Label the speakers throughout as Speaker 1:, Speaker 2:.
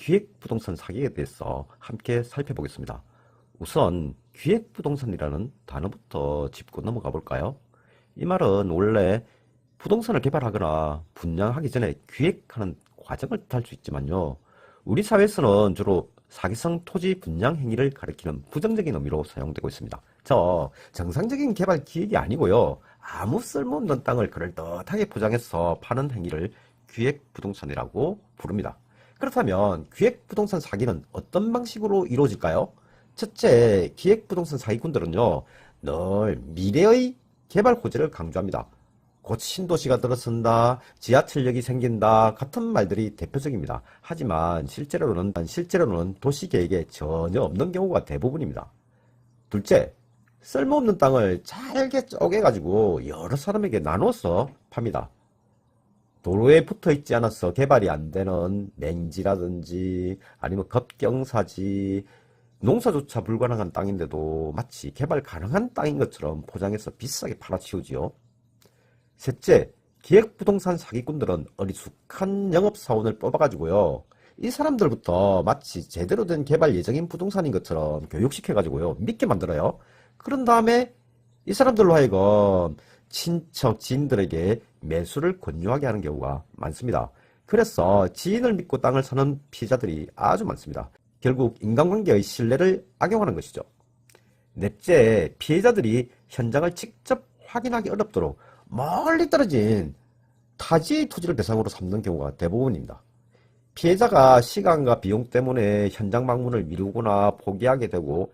Speaker 1: 기획부동산 사기에 대해서 함께 살펴보겠습니다. 우선 기획부동산이라는 단어부터 짚고 넘어가 볼까요? 이 말은 원래 부동산을 개발하거나 분양하기 전에 기획하는 과정을 뜻할 수 있지만요. 우리 사회에서는 주로 사기성 토지 분양 행위를 가리키는 부정적인 의미로 사용되고 있습니다. 정상적인 개발 기획이 아니고요. 아무 쓸모없는 땅을 그럴듯하게 포장해서 파는 행위를 기획부동산이라고 부릅니다. 그렇다면 기획부동산 사기는 어떤 방식으로 이루어질까요? 첫째, 기획부동산 사기꾼들은요, 늘 미래의 개발 호재를 강조합니다. 곧 신도시가 들어선다, 지하철역이 생긴다 같은 말들이 대표적입니다. 하지만 실제로는 도시 계획에 전혀 없는 경우가 대부분입니다. 둘째, 쓸모없는 땅을 잘게 쪼개가지고 여러 사람에게 나눠서 팝니다. 도로에 붙어 있지 않아서 개발이 안 되는 맹지라든지 아니면 급경사지, 농사조차 불가능한 땅인데도 마치 개발 가능한 땅인 것처럼 포장해서 비싸게 팔아치우지요. 셋째, 기획부동산 사기꾼들은 어리숙한 영업사원을 뽑아가지고요. 이 사람들부터 마치 제대로 된 개발 예정인 부동산인 것처럼 교육시켜가지고요. 믿게 만들어요. 그런 다음에 이 사람들로 하여금 친척, 지인들에게 매수를 권유하게 하는 경우가 많습니다. 그래서 지인을 믿고 땅을 사는 피해자들이 아주 많습니다. 결국 인간관계의 신뢰를 악용하는 것이죠. 넷째, 피해자들이 현장을 직접 확인하기 어렵도록 멀리 떨어진 타지의 토지를 대상으로 삼는 경우가 대부분입니다. 피해자가 시간과 비용 때문에 현장 방문을 미루거나 포기하게 되고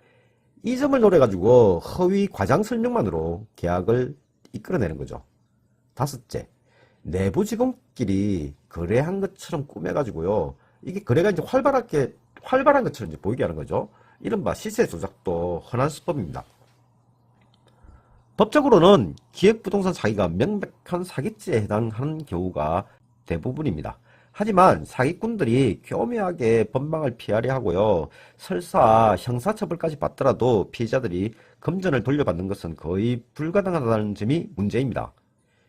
Speaker 1: 이 점을 노려가지고 허위 과장 설명만으로 계약을 이끌어내는 거죠. 다섯째, 내부 직원끼리 거래한 것처럼 꾸며가지고요. 이게 거래가 이제 활발한 것처럼 이제 보이게 하는 거죠. 이른바 시세 조작도 흔한 수법입니다. 법적으로는 기획부동산 사기가 명백한 사기죄에 해당하는 경우가 대부분입니다. 하지만 사기꾼들이 교묘하게 법망을 피하려 하고요. 설사 형사처벌까지 받더라도 피해자들이 금전을 돌려받는 것은 거의 불가능하다는 점이 문제입니다.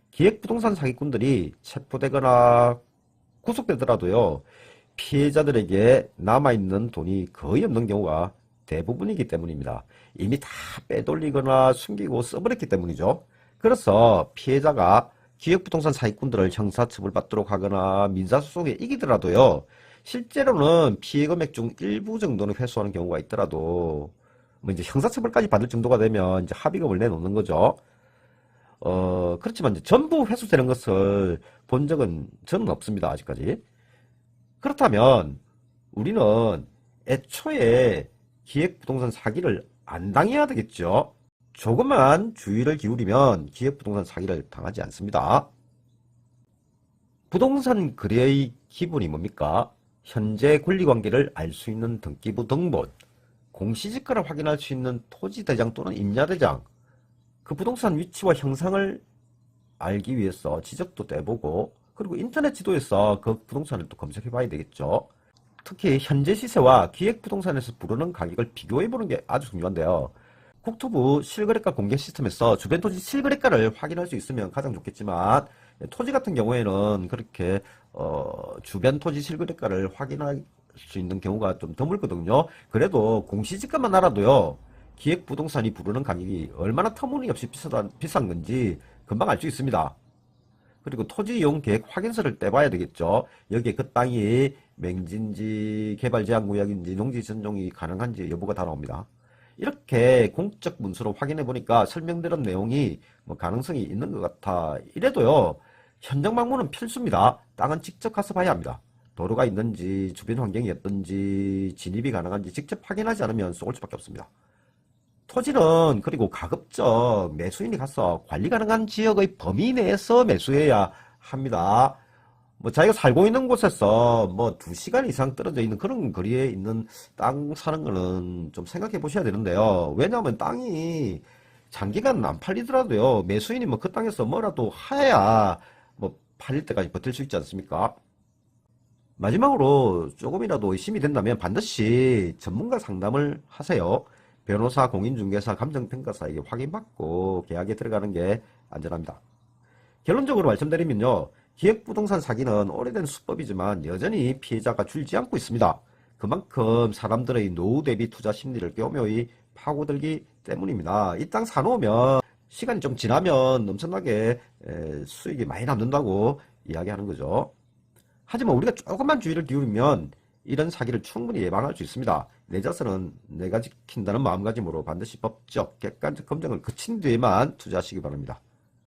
Speaker 1: 기획부동산 사기꾼들이 체포되거나 구속되더라도요. 피해자들에게 남아있는 돈이 거의 없는 경우가 대부분이기 때문입니다. 이미 다 빼돌리거나 숨기고 써버렸기 때문이죠. 그래서 피해자가 기획부동산 사기꾼들을 형사처벌받도록 하거나 민사소송에 이기더라도요. 실제로는 피해 금액 중 일부 정도는 회수하는 경우가 있더라도 뭐 이제 형사처벌까지 받을 정도가 되면 이제 합의금을 내놓는 거죠. 그렇지만 이제 전부 회수되는 것을 본 적은 저는 없습니다. 아직까지. 그렇다면 우리는 애초에 기획부동산 사기를 안 당해야 되겠죠. 조금만 주의를 기울이면 기획부동산 사기를 당하지 않습니다. 부동산 거래의 기본이 뭡니까? 현재 권리관계를 알 수 있는 등기부 등본, 공시지가를 확인할 수 있는 토지대장 또는 임야대장, 그 부동산 위치와 형상을 알기 위해서 지적도 떼보고 그리고 인터넷 지도에서 그 부동산을 또 검색해 봐야 되겠죠. 특히 현재 시세와 기획부동산에서 부르는 가격을 비교해 보는 게 아주 중요한데요. 국토부 실거래가 공개 시스템에서 주변 토지 실거래가를 확인할 수 있으면 가장 좋겠지만 토지 같은 경우에는 그렇게 주변 토지 실거래가를 확인할 수 있는 경우가 좀 드물거든요. 그래도 공시지가만 알아도요. 기획부동산이 부르는 가격이 얼마나 터무니없이 비싼 건지 금방 알 수 있습니다. 그리고 토지 이용 계획 확인서를 떼봐야 되겠죠. 여기에 그 땅이 맹지인지 개발 제한 구역인지 농지 전용이 가능한지 여부가 다 나옵니다. 이렇게 공적 문서로 확인해 보니까 설명드린 내용이 뭐 가능성이 있는 것 같아. 이래도요. 현장 방문은 필수입니다. 땅은 직접 가서 봐야 합니다. 도로가 있는지 주변 환경이 어떤지 진입이 가능한지 직접 확인하지 않으면 쏘을 수밖에 없습니다. 토지는 그리고 가급적 매수인이 가서 관리 가능한 지역의 범위 내에서 매수해야 합니다. 뭐 자기가 살고 있는 곳에서 뭐 2시간 이상 떨어져 있는 그런 거리에 있는 땅 사는 거는 좀 생각해 보셔야 되는데요. 왜냐하면 땅이 장기간 안 팔리더라도요. 매수인이 뭐 그 땅에서 뭐라도 해야 뭐 팔릴 때까지 버틸 수 있지 않습니까? 마지막으로 조금이라도 의심이 된다면 반드시 전문가 상담을 하세요. 변호사, 공인중개사, 감정평가사에게 확인받고 계약에 들어가는 게 안전합니다. 결론적으로 말씀드리면요. 기획부동산 사기는 오래된 수법이지만 여전히 피해자가 줄지 않고 있습니다. 그만큼 사람들의 노후 대비 투자 심리를 교묘히 파고들기 때문입니다. 이 땅 사놓으면 시간이 좀 지나면 엄청나게 수익이 많이 남는다고 이야기하는 거죠. 하지만 우리가 조금만 주의를 기울이면 이런 사기를 충분히 예방할 수 있습니다. 내 자산은 내가 지킨다는 마음가짐으로 반드시 법적, 객관적 검증을 거친 뒤에만 투자하시기 바랍니다.